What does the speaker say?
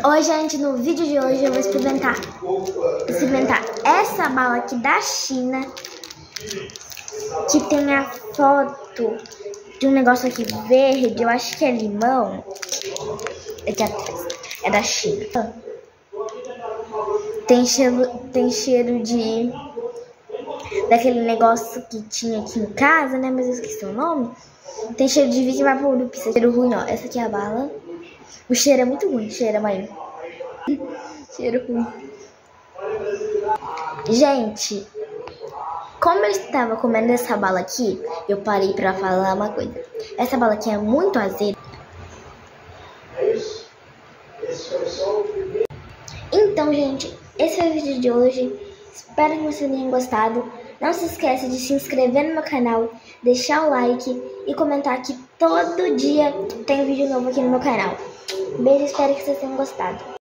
Oi, gente, no vídeo de hoje eu vou experimentar essa bala aqui da China, que tem a foto de um negócio aqui verde, eu acho que é limão, aqui atrás, é da China. Tem cheiro de daquele negócio que tinha aqui em casa, né, mas eu esqueci o nome. Tem cheiro de Vicky Vaporub, cheiro ruim, ó, essa aqui é a bala. O cheiro é muito ruim, cheira, mãe. Cheiro ruim. Gente, como eu estava comendo essa bala aqui, eu parei pra falar uma coisa. Essa bala aqui é muito azeda. Então, gente, esse é o vídeo de hoje. Espero que vocês tenham gostado. Não se esqueça de se inscrever no meu canal, deixar o like e comentar que todo dia tem vídeo novo aqui no meu canal. Beijo, espero que vocês tenham gostado.